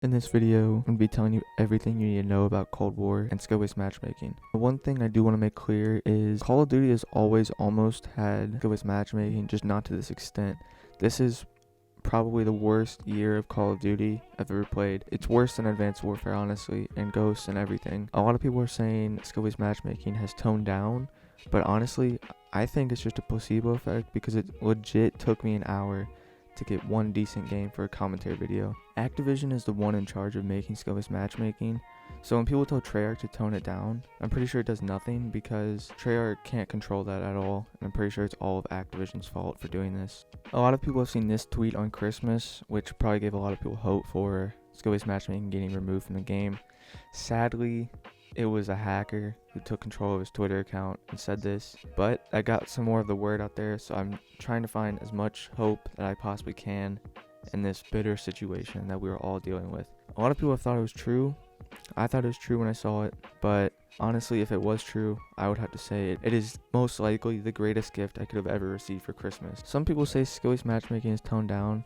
In this video, I'm going to be telling you everything you need to know about Cold War and skill-based matchmaking. The one thing I do want to make clear is Call of Duty has always almost had skill-based matchmaking, just not to this extent. This is probably the worst year of Call of Duty I've ever played. It's worse than Advanced Warfare, honestly, and Ghosts and everything. A lot of people are saying skill-based matchmaking has toned down, but honestly, I think it's just a placebo effect because it legit took me an hour to get one decent game for a commentary video. Activision is the one in charge of making skill-based matchmaking, so when people tell Treyarch to tone it down, I'm pretty sure it does nothing because Treyarch can't control that at all, and I'm pretty sure it's all of Activision's fault for doing this. A lot of people have seen this tweet on Christmas, which probably gave a lot of people hope for skill-based matchmaking getting removed from the game. Sadly, it was a hacker who took control of his Twitter account and said this, but I got some more of the word out there, so I'm trying to find as much hope that I possibly can in this bitter situation that we were all dealing with. A lot of people have thought it was true. I thought it was true when I saw it, but honestly, if it was true, I would have to say it is most likely the greatest gift I could have ever received for Christmas. Some people say skill-based matchmaking is toned down.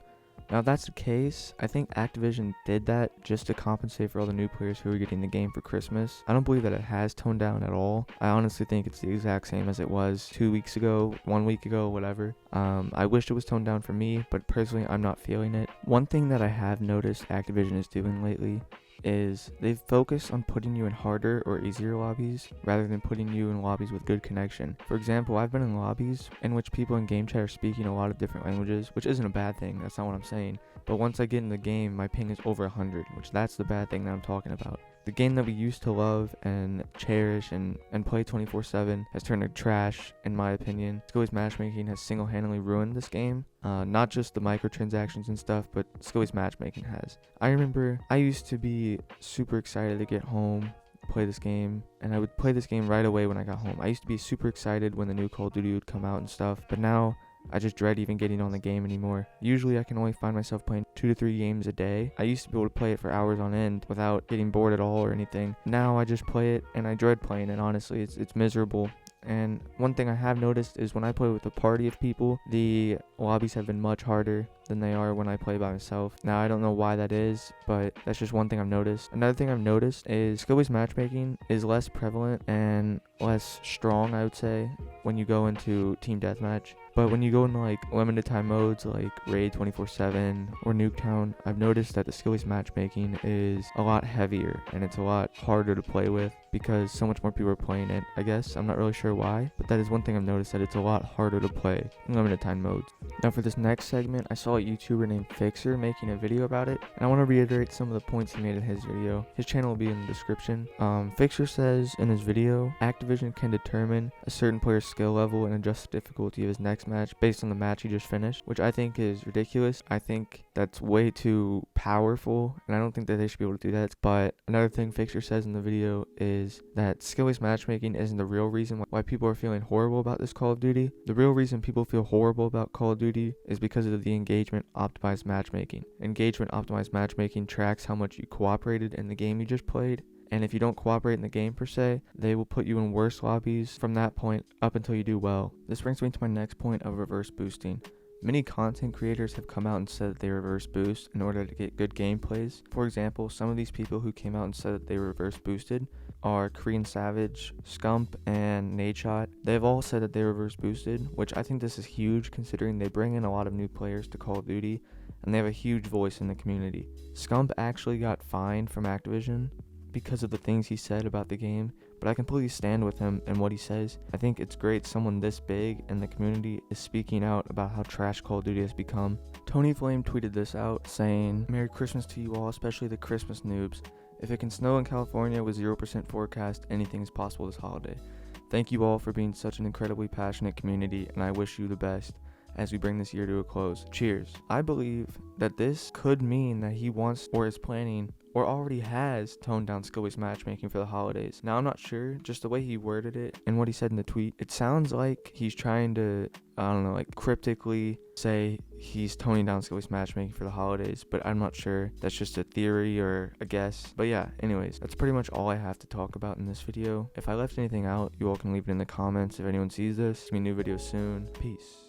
Now, if that's the case, I think Activision did that just to compensate for all the new players who are getting the game for Christmas. I don't believe that it has toned down at all. I honestly think it's the exact same as it was 2 weeks ago, 1 week ago, whatever. I wish it was toned down for me, but personally, I'm not feeling it. One thing that I have noticed Activision is doing lately is they've focused on putting you in harder or easier lobbies rather than putting you in lobbies with good connection. For example, I've been in lobbies in which people in game chat are speaking a lot of different languages, which isn't a bad thing, that's not what I'm saying. But once I get in the game, my ping is over 100, which that's the bad thing that I'm talking about. The game that we used to love and cherish and play 24/7 has turned to trash, in my opinion. Skill-based matchmaking has single-handedly ruined this game. Not just the microtransactions and stuff, but skill-based matchmaking has. I remember I used to be super excited to get home, play this game, and I would play this game right away when I got home. I used to be super excited when the new Call of Duty would come out and stuff, but now I just dread even getting on the game anymore. Usually I can only find myself playing 2 to 3 games a day. I used to be able to play it for hours on end without getting bored at all or anything. Now I just play it and I dread playing it, honestly. It's miserable. And one thing I have noticed is when I play with a party of people, the lobbies have been much harder than they are when I play by myself. Now, I don't know why that is, but that's just one thing I've noticed. Another thing I've noticed is skill-based matchmaking is less prevalent and less strong, I would say, when you go into team deathmatch. But when you go into like limited time modes like Raid 24/7 or Nuketown, I've noticed that the skill-based matchmaking is a lot heavier and it's a lot harder to play with because so much more people are playing it. I guess I'm not really sure why, but that is one thing I've noticed, that it's a lot harder to play in limited time modes. Now for this next segment, I saw a YouTuber named Fixer making a video about it, and I want to reiterate some of the points he made in his video. His channel will be in the description. Fixer says in his video, Activision can determine a certain player's skill level and adjust the difficulty of his next match based on the match he just finished, which I think is ridiculous. I think that's way too powerful, and I don't think that they should be able to do that. But another thing Fixer says in the video is that skill-based matchmaking isn't the real reason why people are feeling horrible about this Call of Duty. The real reason people feel horrible about Call of Duty is because of the engagement optimized matchmaking. Engagement optimized matchmaking tracks how much you cooperated in the game you just played, and if you don't cooperate in the game per se, they will put you in worse lobbies from that point up until you do well. This brings me to my next point of reverse boosting. Many content creators have come out and said that they reverse boost in order to get good gameplays. For example, some of these people who came out and said that they reverse boosted are Korean Savage, Scump, and Nadeshot. They've all said that they reverse boosted, which I think this is huge considering they bring in a lot of new players to Call of Duty, and they have a huge voice in the community. Scump actually got fined from Activision because of the things he said about the game, but I completely stand with him and what he says. I think it's great someone this big in the community is speaking out about how trash Call of Duty has become. Tony Flame tweeted this out saying, "Merry Christmas to you all, especially the Christmas noobs. If it can snow in California with 0% forecast, anything is possible this holiday. Thank you all for being such an incredibly passionate community, and I wish you the best as we bring this year to a close. Cheers." I believe that this could mean that he wants or is planning or already has toned down skill-based matchmaking for the holidays. Now, I'm not sure, just the way he worded it and what he said in the tweet, it sounds like he's trying to, like cryptically say he's toning down skill-based matchmaking for the holidays, but I'm not sure. That's just a theory or a guess. But yeah, anyways, that's pretty much all I have to talk about in this video. If I left anything out, you all can leave it in the comments if anyone sees this. See me new videos soon. Peace.